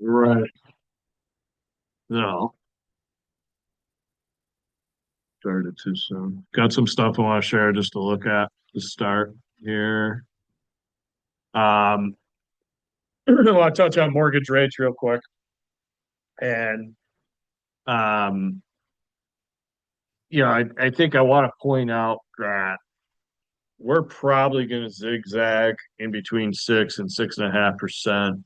Right. No, started too soon. Got some stuff I want to share just to look at to start here. Um, I want to touch on mortgage rates real quick. And, um, I think I want to point out that we're probably going to zigzag in between 6% and 6.5%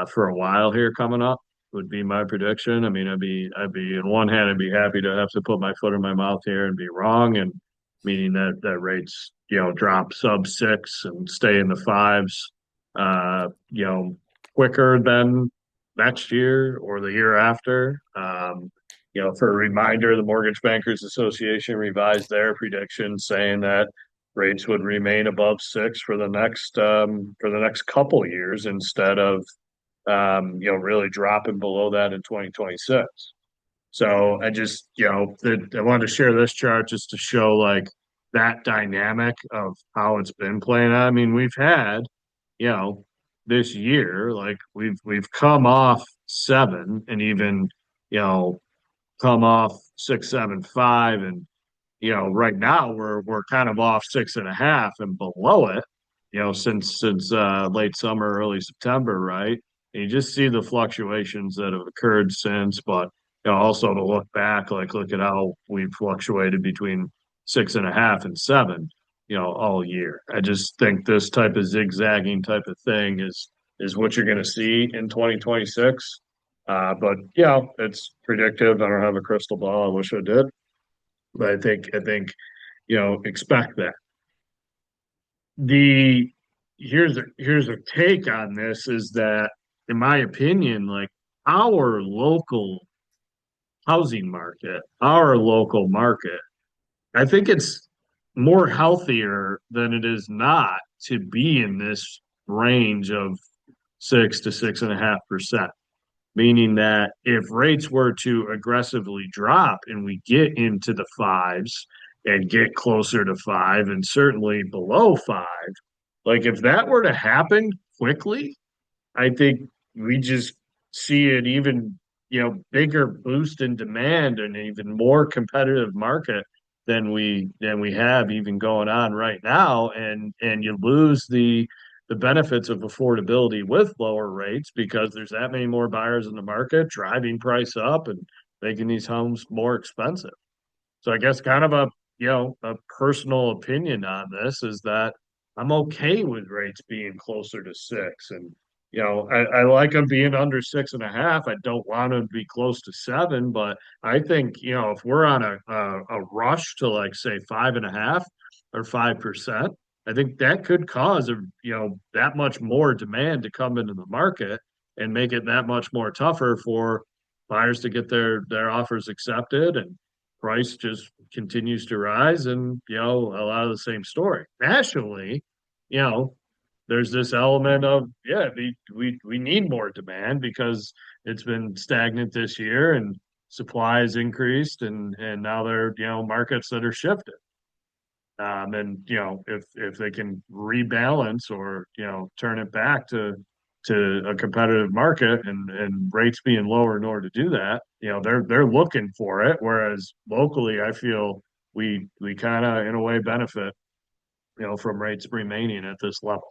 for a while here coming up would be my prediction. I mean, I'd be on one hand, I'd be happy to have to put my foot in my mouth here and be wrong, and meaning that rates, drop sub six and stay in the fives, quicker than next year or the year after. For a reminder, the Mortgage Bankers Association revised their prediction saying that rates would remain above six for the next couple years instead of really dropping below that in 2026. So I wanted to share this chart just to show like that dynamic of how it's been playing out. I mean, we've had, you know, this year, like we've come off seven and even, you know, come off 6.75 and right now we're kind of off 6.5 and below it, since late summer, early September, right? And you just see the fluctuations that have occurred since, but also to look back, like look at how we've fluctuated between 6.5 and seven, all year. I just think this type of zigzagging type of thing is what you're going to see in 2026. But it's predictive. I don't have a crystal ball. I wish I did, but I think expect that. The here's a take on this is that, in my opinion, like our local housing market, our local market, I think it's more healthier than it is not to be in this range of 6 to 6.5%. Meaning that if rates were to aggressively drop and we get into the fives and get closer to five and certainly below five, like if that were to happen quickly, I think we just see an even, bigger boost in demand and an even more competitive market than we have even going on right now. And you lose the benefits of affordability with lower rates because there's that many more buyers in the market driving price up and making these homes more expensive. So I guess kind of a personal opinion on this is that I'm okay with rates being closer to six. And, I like them being under 6.5. I don't want them to be close to seven, but I think, if we're on a rush to like say 5.5 or 5%, I think that could cause that much more demand to come into the market and make it that much more tougher for buyers to get their offers accepted, and price just continues to rise. And a lot of the same story nationally. you know there's this element of, we need more demand because it's been stagnant this year and supply has increased, and now there are markets that are shifted. And if they can rebalance or turn it back to a competitive market, and rates being lower in order to do that, they're looking for it. Whereas locally, I feel we kind of in a way benefit from rates remaining at this level.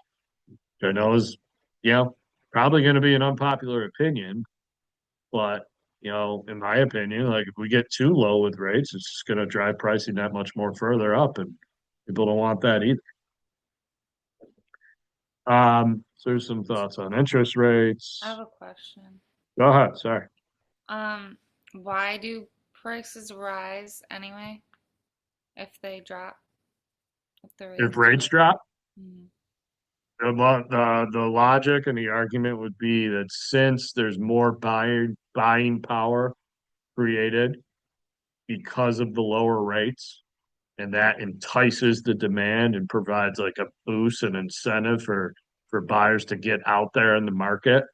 I know is you know probably going to be an unpopular opinion, but in my opinion, like if we get too low with rates, it's just going to drive pricing that much more further up, and people don't want that either. So there's some thoughts on interest I have rates. a question. Go ahead. Sorry. Um, why do prices rise anyway if they drop, if the If rates rates drop? drop, Mm. the logic and the argument would be that since there's more buying power created because of the lower rates, and that entices the demand and provides like a boost and incentive for buyers to get out there in the market.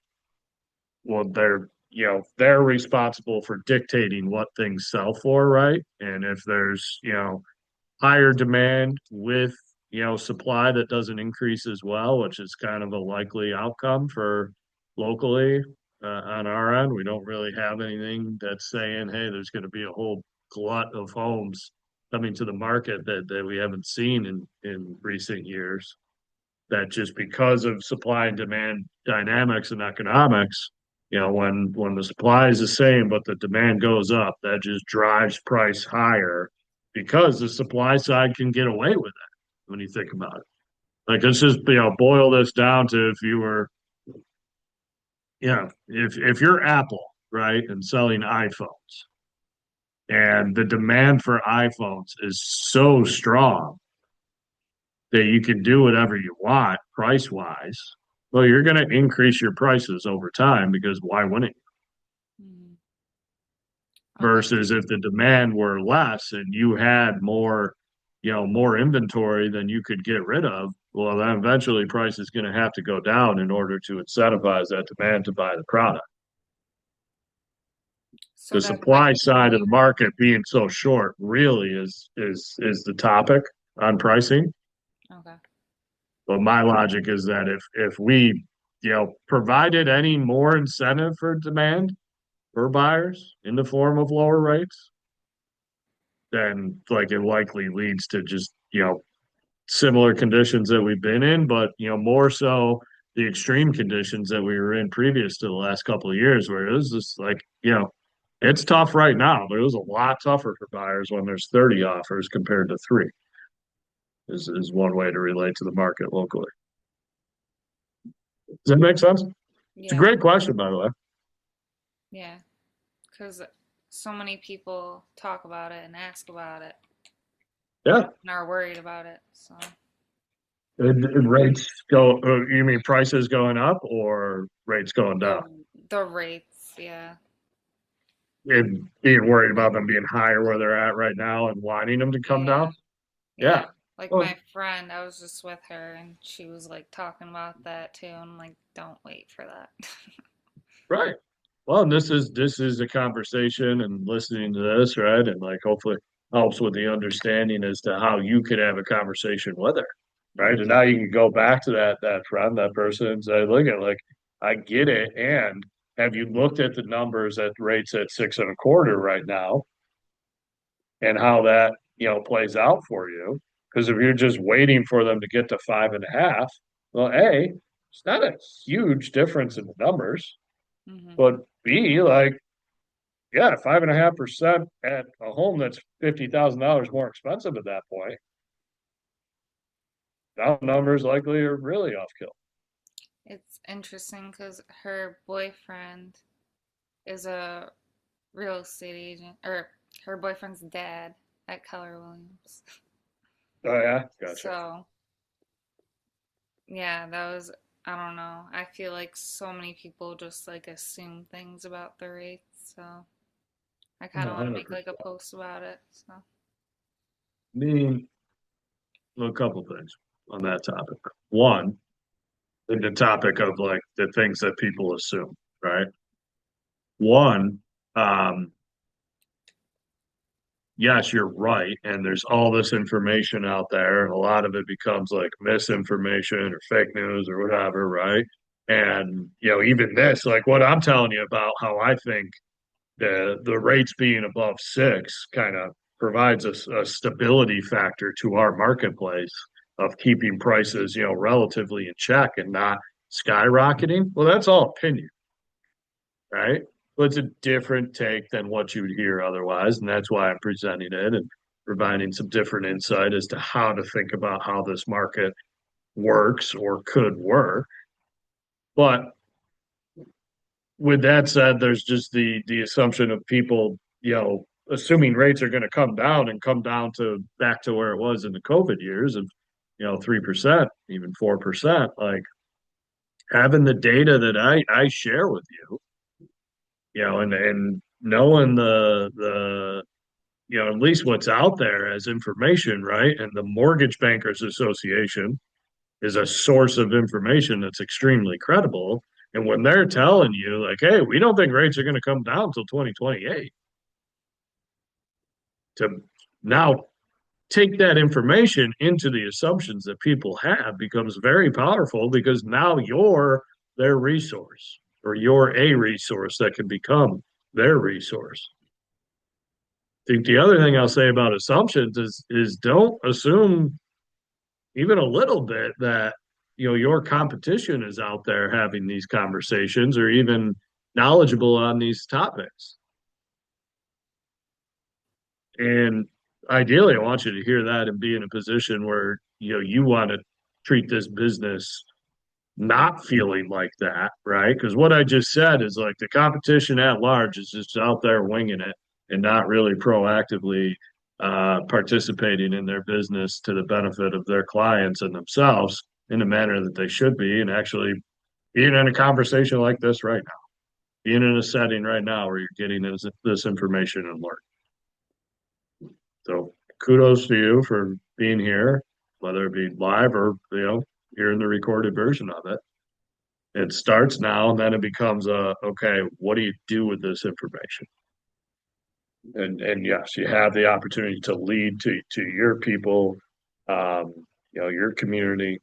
Well, they're responsible for dictating what things sell for, right? And if there's higher demand with supply that doesn't increase as well, which is kind of a likely outcome for locally, on our end. We don't really have anything that's saying, hey, there's going to be a whole glut of homes coming to the market that we haven't seen in recent years. That just because of supply and demand dynamics and economics, when the supply is the same but the demand goes up, that just drives price higher because the supply side can get away with it when you think about it. Like let's just boil this down to if you were if you're Apple, right, and selling iPhones and the demand for iPhones is so strong that you can do whatever you want price wise, well, you're going to increase your prices over time because why wouldn't you? Mhm. Okay. Versus if the demand were less and you had more inventory than you could get rid of, well, then eventually price is going to have to go down in order to incentivize that demand to buy the product. So The that's like supply side of we the were. market being so short really is the topic on pricing. Okay. But my logic is that if we provided any more incentive for demand for buyers in the form of lower rates, then like it likely leads to just similar conditions that we've been in, but more so the extreme conditions that we were in previous to the last couple of years, where it was just like it's tough right now, but it was a lot tougher for buyers when there's 30 offers compared to three. Is one way to relate to the market locally. Does that make sense? It's a Yeah. great question, by the way. Yeah. Because so many people talk about it and ask about it Yeah. and are worried about it. So Rates go, you mean prices going up or rates going down? the rates, yeah. And being worried about them being higher where they're at right now and wanting them to come Yeah. down? Yeah. Yeah. Like Well, my friend, I was just with her and she was like talking about that too. And I'm like, don't wait for that. right. Well, and this is a conversation and listening to this, right? And like hopefully helps with the understanding as to how you could have a conversation with her, right? And now you can go back to that friend, that person, and say, look at like, I get it. And have you looked at the numbers at rates at 6.25 right now and how that plays out for you? Because if you're just waiting for them to get to 5.5, well, A, it's not a huge difference in the numbers, Hmm. but B, like yeah, 5.5% at a home that's $50,000 more expensive at that point. Now numbers likely are really off kill. It's interesting because her boyfriend is a real estate agent, or her boyfriend's dad at Keller Williams. Oh yeah, gotcha. So, yeah, that was, I don't know. I feel like so many people just like assume things about the rates. So, I kind Yeah, of want to make like a 100%. post about it. So, I mean, a couple things on that topic. One, the topic of like the things that people assume, right? One, um, yes, you're right. And there's all this information out there, and a lot of it becomes like misinformation or fake news or whatever, right? And even this, like what I'm telling you about how I think the rates being above six kind of provides a stability factor to our marketplace of keeping prices, relatively in check and not skyrocketing. Well, that's all opinion, right? But it's a different take than what you would hear otherwise, and that's why I'm presenting it and providing some different insight as to how to think about how this market works or could work. But with that said, there's just the assumption of people, assuming rates are going to come down and come down to back to where it was in the COVID years of, 3%, even 4%. Like having the data that I share with you, and knowing at least what's out there as information, right? And the Mortgage Bankers Association is a source of information that's extremely credible. And when they're telling you, like, hey, we don't think rates are going to come down until 2028, to now take that information into the assumptions that people have becomes very powerful because now you're their resource, or you're a resource that can become their resource. I think the other thing I'll say about assumptions is don't assume even a little bit that your competition is out there having these conversations or even knowledgeable on these topics. And ideally, I want you to hear that and be in a position where you want to treat this business not feeling like that, right? Because what I just said is like the competition at large is just out there winging it and not really proactively participating in their business to the benefit of their clients and themselves in the manner that they should be, and actually being in a conversation like this right now, being in a setting right now where you're getting this information and learning. So kudos to you for being here, whether it be live or hearing the recorded version of it. It starts now, and then it becomes okay, what do you do with this information? And yes, you have the opportunity to lead to your people, um, your community,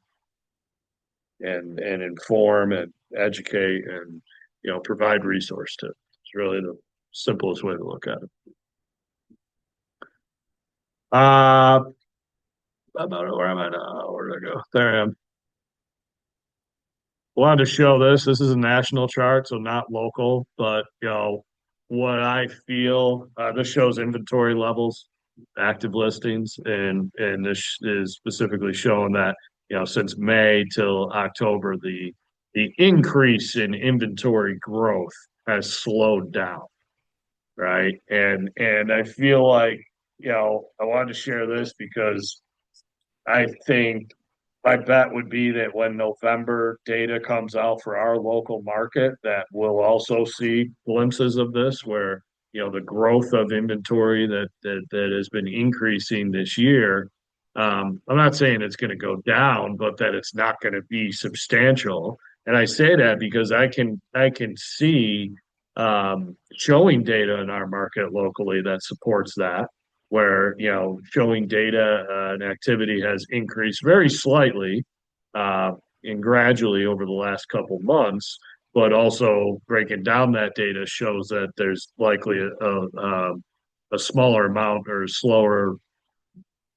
and inform and educate and provide resource to. It's really the simplest way to look at it. Uh, about where am I now? Where did I go? There I am. Wanted to show this. This is a national chart, so not local, but what I feel. This shows inventory levels, active listings, and this is specifically showing that since May till October, the increase in inventory growth has slowed down, right? And I feel like I wanted to share this because I think my bet would be that when November data comes out for our local market, that we'll also see glimpses of this where, the growth of inventory that has been increasing this year. I'm not saying it's going to go down, but that it's not going to be substantial. And I say that because I can see showing data in our market locally that supports that where showing data and activity has increased very slightly uh, and gradually over the last couple months, but also breaking down that data shows that there's likely a smaller amount or slower,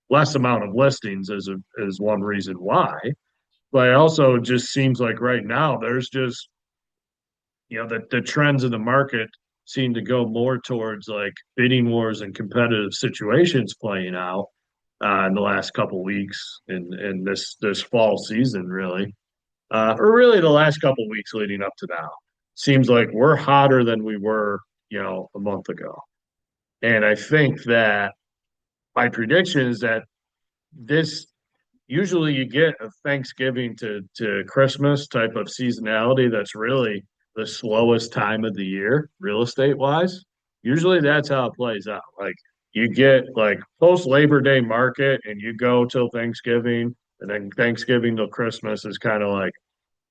less amount of listings as one reason why. But it also just seems like right now there's just the trends in the market seem to go more towards like bidding wars and competitive situations playing out in the last couple weeks in this fall season, really, or really the last couple weeks leading up to now. Seems like we're hotter than we were, a month ago. And I think that my prediction is that this usually you get a Thanksgiving to Christmas type of seasonality that's really the slowest time of the year, real estate wise. Usually that's how it plays out. Like you get like post Labor Day market and you go till Thanksgiving, and then Thanksgiving till Christmas is kind of like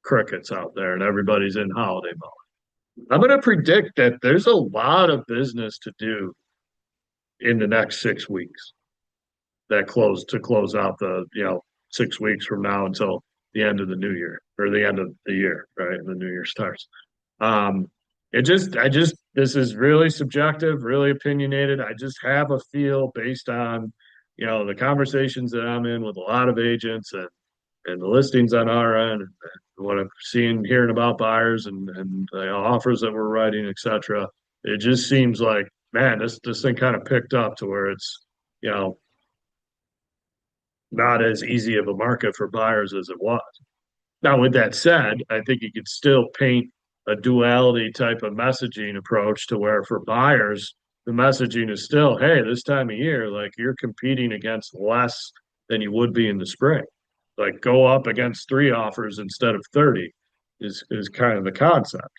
crickets out there and everybody's in holiday mode. I'm going to predict that there's a lot of business to do in the next 6 weeks that close out the 6 weeks from now until the end of the new year or the end of the year, right? And the new year starts. Um, this is really subjective, really opinionated. I just have a feel based on the conversations that I'm in with a lot of agents and the listings on our end and what I'm seeing, hearing about buyers and the offers that we're writing, etc. It just seems like, man, this thing kind of picked up to where it's you know not as easy of a market for buyers as it was. Now, with that said, I think you could still paint a duality type of messaging approach to where for buyers, the messaging is still, hey, this time of year, like you're competing against less than you would be in the spring. Like go up against 3 offers instead of 30 is kind of the concept.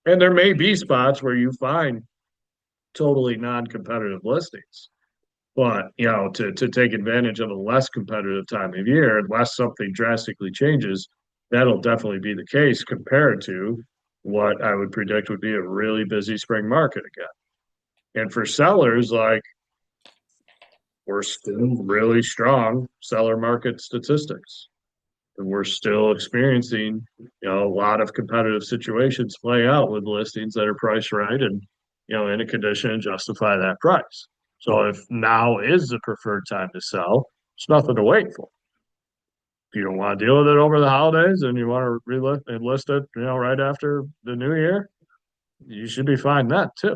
And there may be spots where you find totally non-competitive listings. But to take advantage of a less competitive time of year, unless something drastically changes, that'll definitely be the case compared to what I would predict would be a really busy spring market again. And for sellers, like we're still really strong seller market statistics. And we're still experiencing, a lot of competitive situations play out with listings that are priced right and, in a condition and justify that price. So if now is the preferred time to sell, it's nothing to wait for. If you don't want to deal with it over the holidays and you want to relist and list it, right after the new year, you should be fine then too.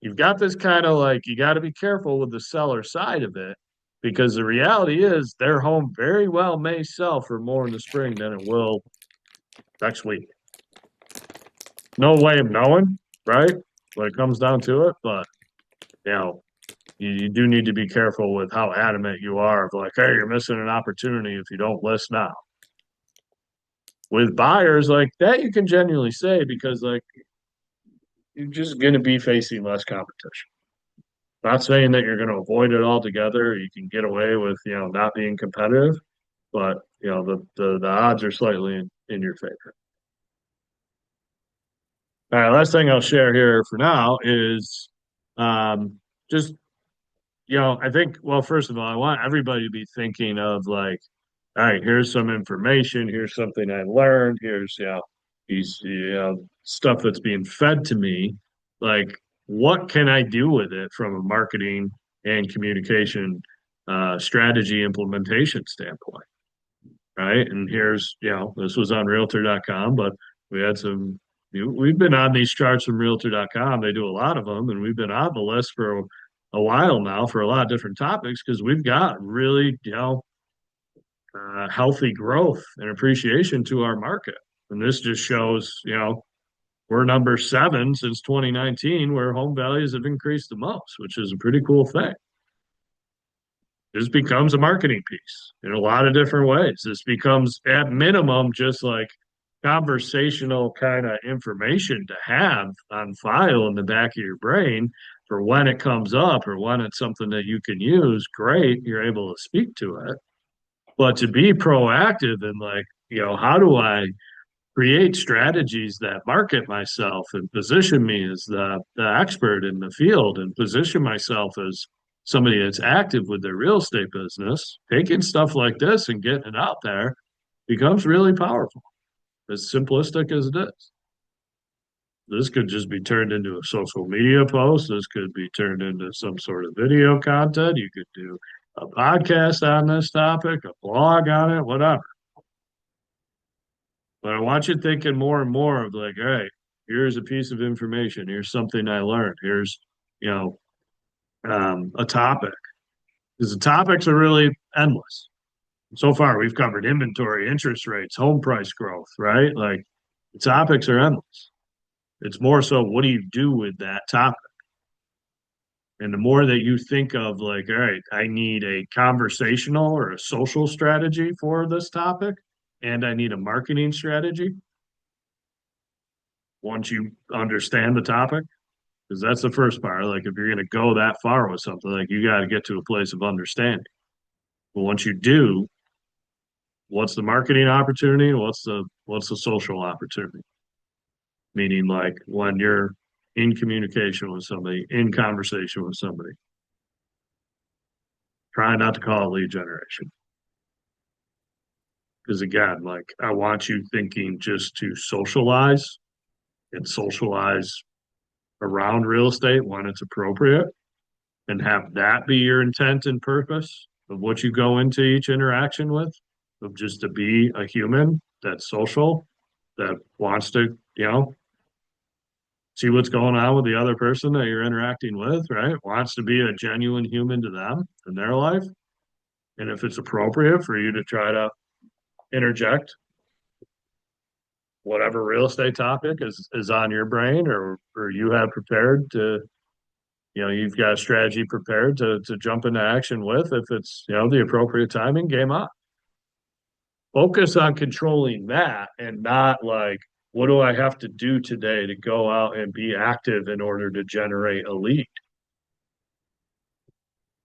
You've got this kind of like you got to be careful with the seller side of it because the reality is their home very well may sell for more in the spring than it will next week. No way of knowing, right? When it comes down to it, but you know, you do need to be careful with how adamant you are of like, hey, you're missing an opportunity if you don't list now. With buyers like that, you can genuinely say because like you're just going to be facing less competition. Not saying that you're going to avoid it altogether. You can get away with, not being competitive, but the odds are slightly in your favor. All right, last thing I'll share here for now is just, I think, well, first of all, I want everybody to be thinking of like, all right, here's some information, here's something I learned, here's, these, stuff that's being fed to me. Like, what can I do with it from a marketing and communication strategy implementation standpoint? Right. And here's, this was on realtor.com, but we had some, we've been on these charts from realtor.com. They do a lot of them, and we've been on the list for a while now for a lot of different topics because we've got really, healthy growth and appreciation to our market. And this just shows, we're number 7 since 2019 where home values have increased the most, which is a pretty cool thing. This becomes a marketing piece in a lot of different ways. This becomes, at minimum, just like conversational kind of information to have on file in the back of your brain for when it comes up or when it's something that you can use. Great, you're able to speak to it. But to be proactive and like, how do I create strategies that market myself and position me as the expert in the field and position myself as somebody that's active with their real estate business, taking stuff like this and getting it out there becomes really powerful, as simplistic as it is. This could just be turned into a social media post. This could be turned into some sort of video content. You could do a podcast on this topic, a blog on it, whatever. But I want you thinking more and more of like, all right, here's a piece of information. Here's something I learned. Here's, you know, a topic. Because the topics are really endless. So far, we've covered inventory, interest rates, home price growth, right? Like the topics are endless. It's more so what do you do with that topic? And the more that you think of like, all right, I need a conversational or a social strategy for this topic, and I need a marketing strategy once you understand the topic, because that's the first part. Like if you're going to go that far with something, like you got to get to a place of understanding. But once you do, what's the marketing opportunity? What's the social opportunity? Meaning like when you're in communication with somebody, in conversation with somebody, try not to call it lead generation. Because again, like I want you thinking just to socialize and socialize around real estate when it's appropriate and have that be your intent and purpose of what you go into each interaction with, of just to be a human that's social, that wants to, see what's going on with the other person that you're interacting with, right? Wants to be a genuine human to them in their life. And if it's appropriate for you to try to interject whatever real estate topic is on your brain or you have prepared to, you've got a strategy prepared to jump into action with, if it's, the appropriate timing, game on. Focus on controlling that and not like, what do I have to do today to go out and be active in order to generate a lead?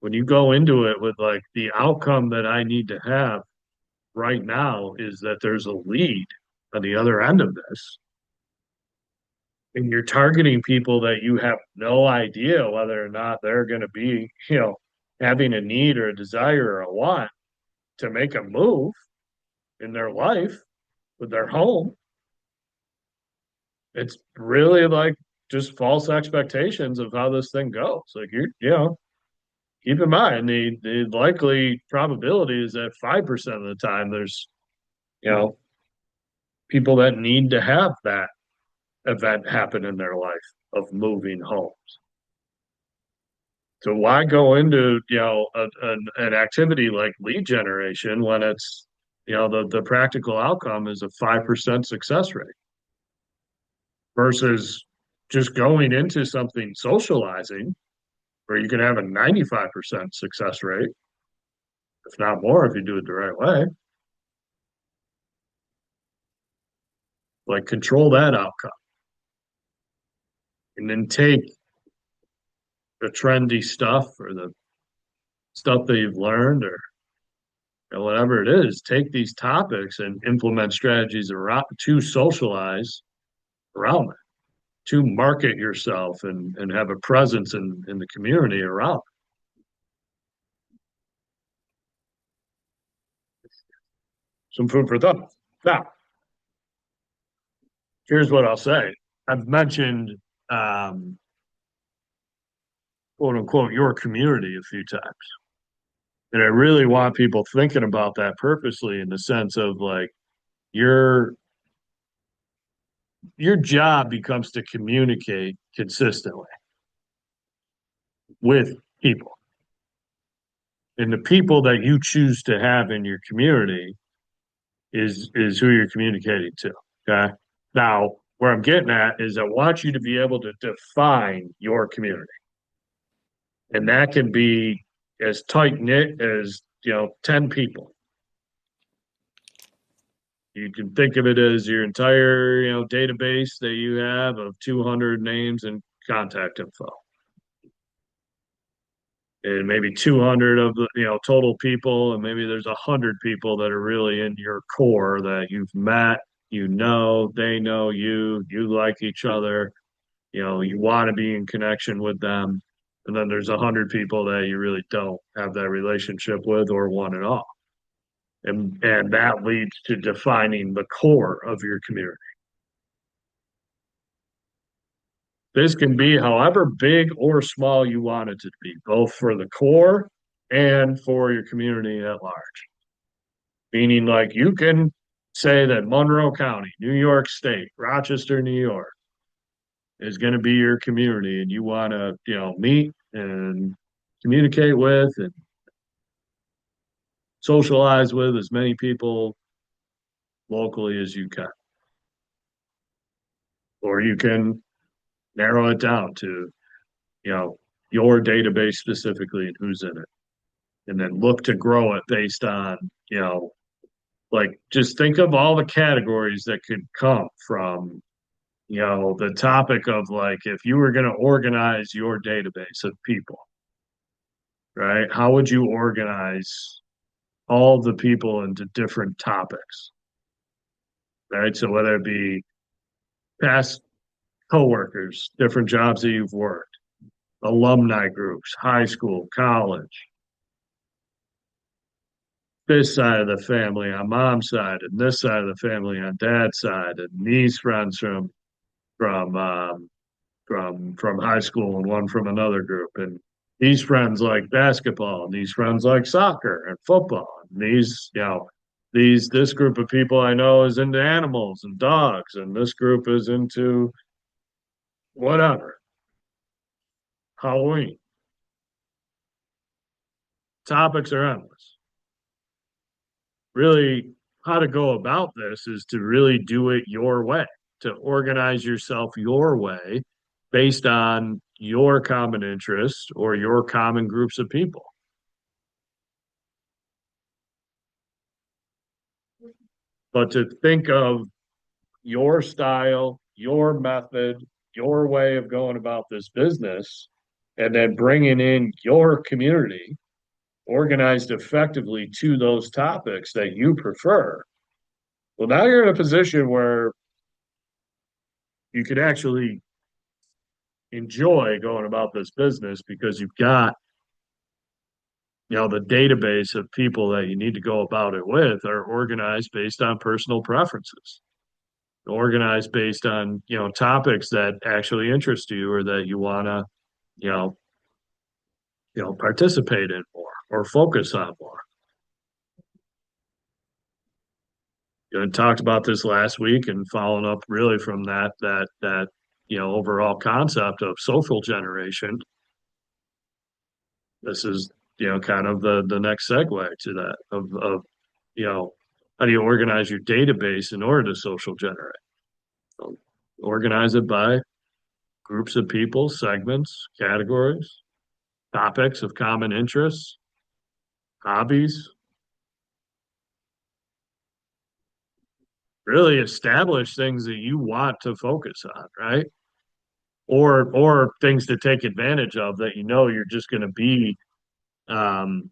When you go into it with like the outcome that I need to have right now is that there's a lead on the other end of this. And you're targeting people that you have no idea whether or not they're going to be, having a need or a desire or a want to make a move. in their life with their home. It's really like just false expectations of how this thing goes. Like keep in mind the likely probability is that 5% of the time there's, you know, people that need to have that event happen in their life of moving homes. So why go into, an activity like lead generation when it's, the practical outcome is a 5% success rate versus just going into something socializing where you can have a 95% success rate, if not more, if you do it the right way. Like control that outcome and then take the trendy stuff or the stuff that you've learned or whatever it is, take these topics and implement strategies around to socialize around it, to market yourself and have a presence in the community around it. Some food for thought. Now, here's what I'll say. I've mentioned quote unquote your community a few times. And I really want people thinking about that purposely in the sense of like your your job becomes to communicate consistently with people. And the people that you choose to have in your community is who you're communicating to. Okay. Now, where I'm getting at is I want you to be able to define your community. And that can be as tight knit as, 10 people. You can think of it as your entire, database that you have of 200 names and contact info. And maybe 200 of the, total people, and maybe there's 100 people that are really in your core that you've met, they know you like each other, you want to be in connection with them. And then there's 100 people that you really don't have that relationship with or one at all. And that leads to defining the core of your community. This can be however big or small you want it to be, both for the core and for your community at large. Meaning, like, you can say that Monroe County, New York State, Rochester, New York is going to be your community and you want to, meet and communicate with and socialize with as many people locally as you can. Or you can narrow it down to, you know, your database specifically and who's in it. And then look to grow it based on, like just think of all the categories that could come from, the topic of like if you were going to organize your database of people, right? How would you organize all the people into different topics, right? So whether it be past coworkers, different jobs that you've worked, alumni groups, high school, college, this side of the family on mom's side, and this side of the family on dad's side, and these friends from from high school and one from another group, and these friends like basketball, and these friends like soccer and football, and this group of people I know is into animals and dogs, and this group is into whatever Halloween. Topics are endless. Really, how to go about this is to really do it your way, to organize yourself your way based on your common interests or your common groups of people. But to think of your style, your method, your way of going about this business, and then bringing in your community organized effectively to those topics that you prefer. Well, now you're in a position where you could actually enjoy going about this business because you've got the database of people that you need to go about it with are organized based on personal preferences, organized based on, topics that actually interest you or that you want to, you know, participate in more or focus on more. Talked about this last week and following up really from that overall concept of social generation. This is kind of the next segue to that of you know how do you organize your database in order to social generate? So organize it by groups of people, segments, categories, topics of common interests, hobbies. Really establish things that you want to focus on, right? Or things to take advantage of that you're just going to be um,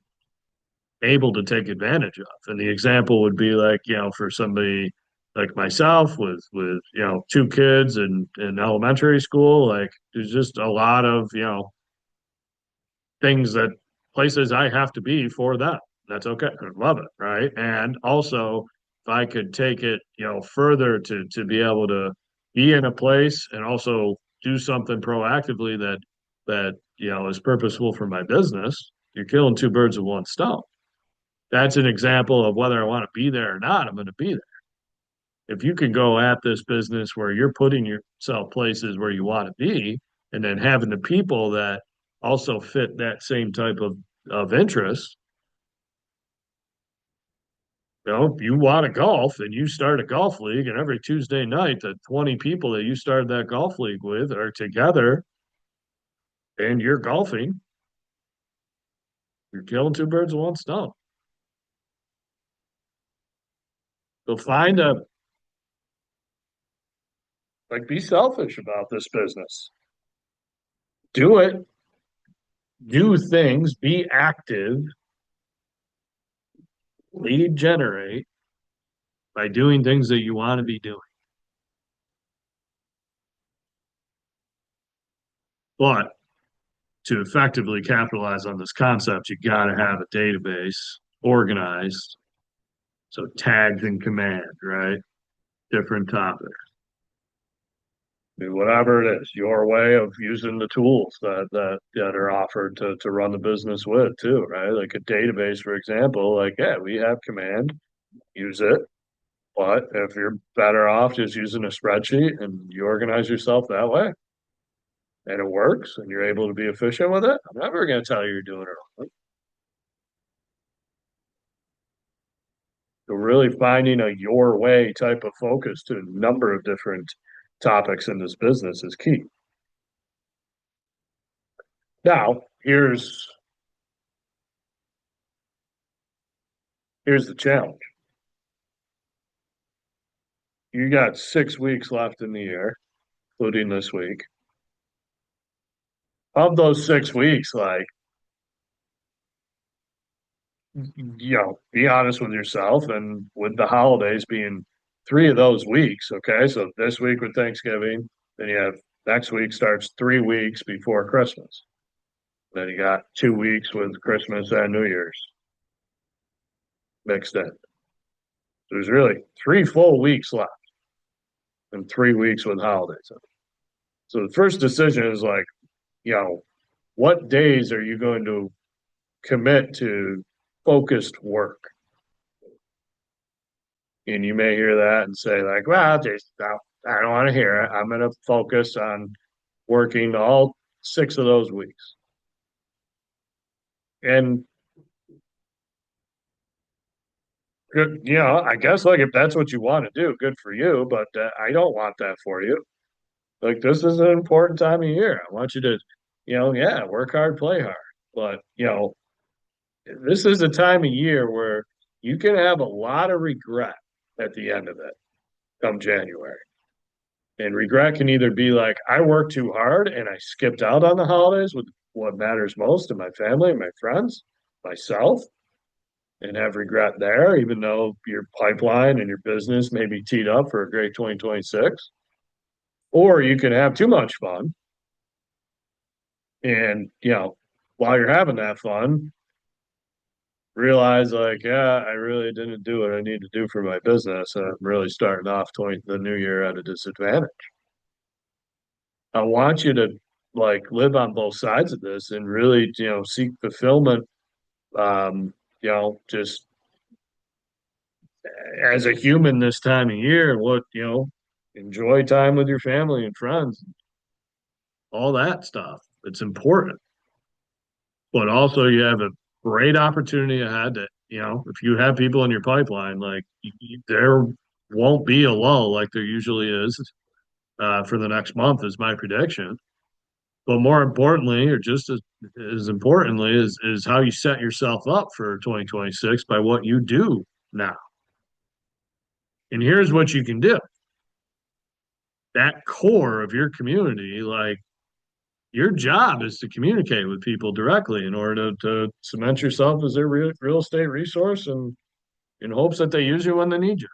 able to take advantage of. And the example would be like, for somebody like myself with two kids in elementary school, like there's just a lot of, things that places I have to be for them. That's okay. I love it, right? And also if I could take it, further to be able to be in a place and also do something proactively that is purposeful for my business, you're killing two birds with one stone. That's an example of whether I want to be there or not, I'm going to be there. If you can go at this business where you're putting yourself places where you want to be, and then having the people that also fit that same type of interest, if you want to golf and you start a golf league, and every Tuesday night, the 20 people that you started that golf league with are together and you're golfing, you're killing two birds with one stone. So be selfish about this business. Do it, do things, be active, lead generate by doing things that you want to be doing. But to effectively capitalize on this concept, you got to have a database organized. So tags in command, right? Different topics. Whatever it is, your way of using the tools that are offered to run the business with too, right? Like a database, for example, like, yeah, we have command, use it. But if you're better off just using a spreadsheet and you organize yourself that way and it works and you're able to be efficient with it, I'm never going to tell you you're doing it wrong. So really finding a your way type of focus to a number of different topics in this business is key. Now, here's the challenge. You got 6 weeks left in the year, including this week. Of those 6 weeks, like, be honest with yourself, and with the holidays being 3 of those weeks, okay? So this week with Thanksgiving, then you have next week starts 3 weeks before Christmas. Then you got 2 weeks with Christmas and New Year's mixed in. There's really 3 full weeks left and 3 weeks with holidays. So the first decision is like, what days are you going to commit to focused work? And you may hear that and say, like, well, just, I don't want to hear it. I'm going to focus on working all 6 of those weeks. And good, I guess like if that's what you want to do, good for you. But I don't want that for you. Like this is an important time of year. I want you to, yeah, work hard, play hard. But this is a time of year where you can have a lot of regret at the end of it come January. And regret can either be like, I worked too hard and I skipped out on the holidays with what matters most to my family, my friends, myself, and have regret there, even though your pipeline and your business may be teed up for a great 2026. Or you can have too much fun. And, while you're having that fun, realize like, yeah, I really didn't do what I need to do for my business. I'm really starting off 20 the new year at a disadvantage. I want you to like live on both sides of this and really, seek fulfillment, just as a human this time of year, enjoy time with your family and friends, all that stuff. It's important. But also you have a great opportunity ahead that, if you have people in your pipeline, like there won't be a lull like there usually is for the next month is my prediction. But more importantly, or just as importantly, is how you set yourself up for 2026 by what you do now. And here's what you can do. That core of your community, like your job is to communicate with people directly in order to cement yourself as their real estate resource and in hopes that they use you when they need you.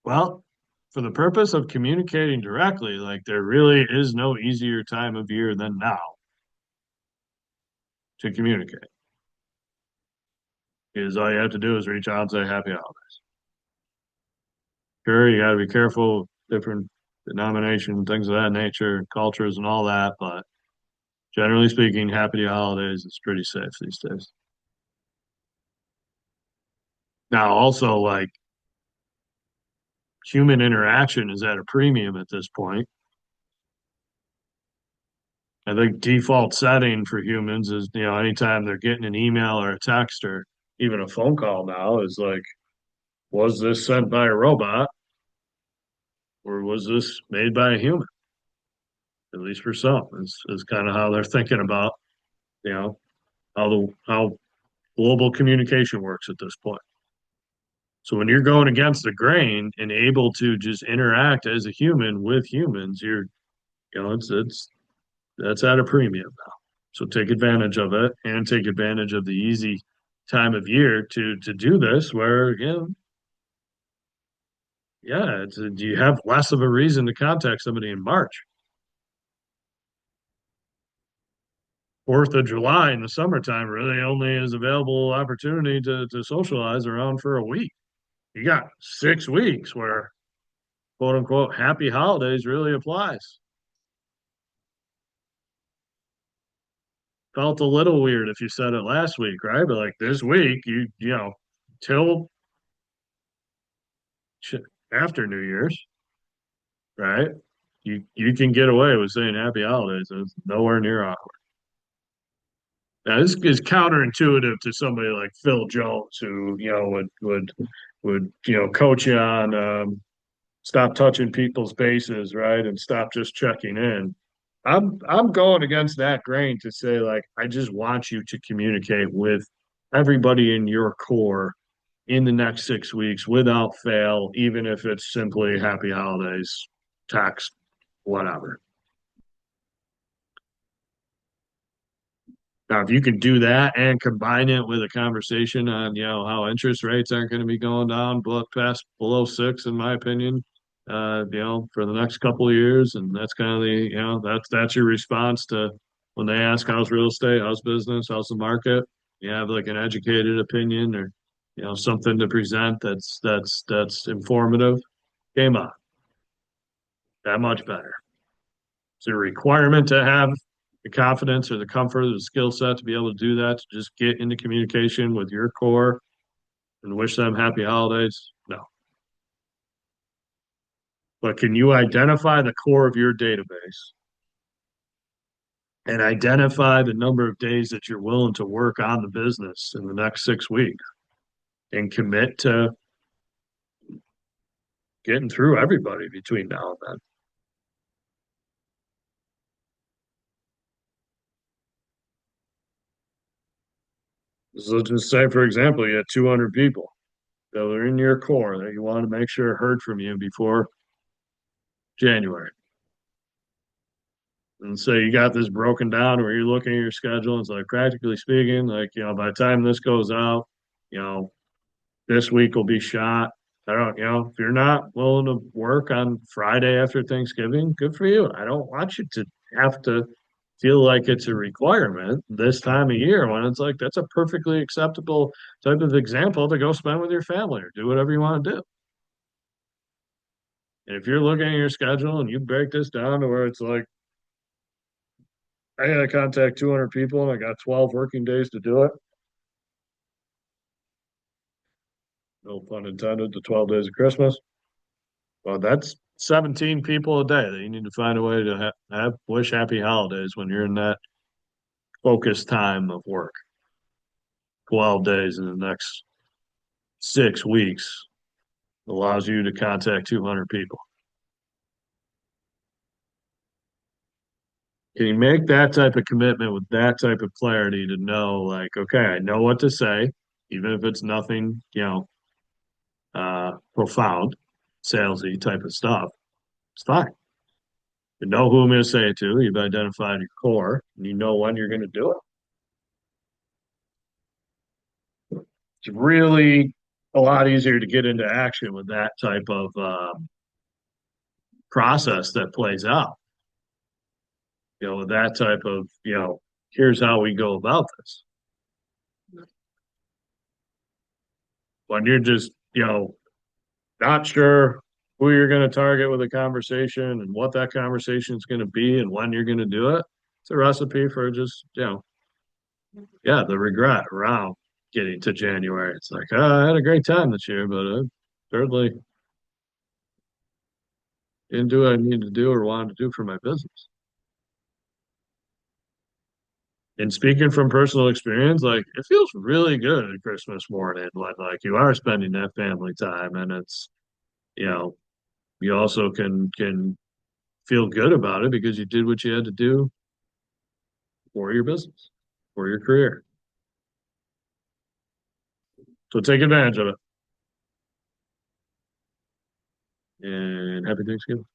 Well, for the purpose of communicating directly, like there really is no easier time of year than now to communicate. Is all you have to do is reach out and say happy holidays. Sure, you got to be careful, different denomination, things of that nature, cultures and all that, but generally speaking, happy holidays is pretty safe these days. Now, also, like human interaction is at a premium at this point. I think default setting for humans is, anytime they're getting an email or a text or even a phone call now is like, was this sent by a robot or was this made by a human? At least for some, is kind of how they're thinking about, you know, how global communication works at this point. So when you're going against the grain and able to just interact as a human with humans, it's that's at a premium now. So take advantage of it and take advantage of the easy time of year to do this where do you have less of a reason to contact somebody in March? 4th of July in the summertime really only is available opportunity to socialize around for a week. You got 6 weeks where quote unquote happy holidays really applies. Felt a little weird if you said it last week, right? But like this week, till after New Year's, right? You can get away with saying happy holidays. It's nowhere near awkward. Now, this is counterintuitive to somebody like Phil Jones, who would coach you on stop touching people's bases, right, and stop just checking in. I'm going against that grain to say like I just want you to communicate with everybody in your core in the next 6 weeks without fail, even if it's simply happy holidays, text, whatever. Now, if you can do that and combine it with a conversation on, how interest rates aren't going to be going down past below 6, in my opinion, for the next couple of years, and that's kind of that's your response to when they ask how's real estate, how's business, how's the market. You have like an educated opinion or, something to present that's informative. Game on, that much better. It's a requirement to have the confidence or the comfort or the skill set to be able to do that, to just get into communication with your core and wish them happy holidays? No. But can you identify the core of your database and identify the number of days that you're willing to work on the business in the next 6 weeks and commit to getting through everybody between now and then? So just say, for example, you had 200 people that are in your core that you want to make sure heard from you before January. And so you got this broken down where you're looking at your schedule. And it's like, practically speaking, like, by the time this goes out, you know, this week will be shot. I don't, if you're not willing to work on Friday after Thanksgiving, good for you. I don't want you to have to feel like it's a requirement this time of year when it's like that's a perfectly acceptable type of example to go spend with your family or do whatever you want to do. And if you're looking at your schedule and you break this down to where it's like, I gotta contact 200 people and I got 12 working days to do it, no pun intended, the 12 days of Christmas. Well, that's 17 people a day that you need to find a way to have wish happy holidays when you're in that focused time of work. 12 days in the next 6 weeks allows you to contact 200 people. Can you make that type of commitment with that type of clarity to know, like, okay, I know what to say, even if it's nothing, profound, salesy type of stuff. It's fine. You know who I'm going to say it to. You've identified your core, and you know when you're going to do it. It's really a lot easier to get into action with that type of process that plays out. With that type of, here's how we go about this. When you're just, not sure who you're going to target with a conversation and what that conversation is going to be and when you're going to do it, it's a recipe for just, yeah, the regret around getting to January. It's like, oh, I had a great time this year, but I certainly didn't do what I needed to do or wanted to do for my business. And speaking from personal experience, like it feels really good at Christmas morning when like you are spending that family time and it's, you know, you also can feel good about it because you did what you had to do for your business, for your career. So take advantage of it and happy Thanksgiving.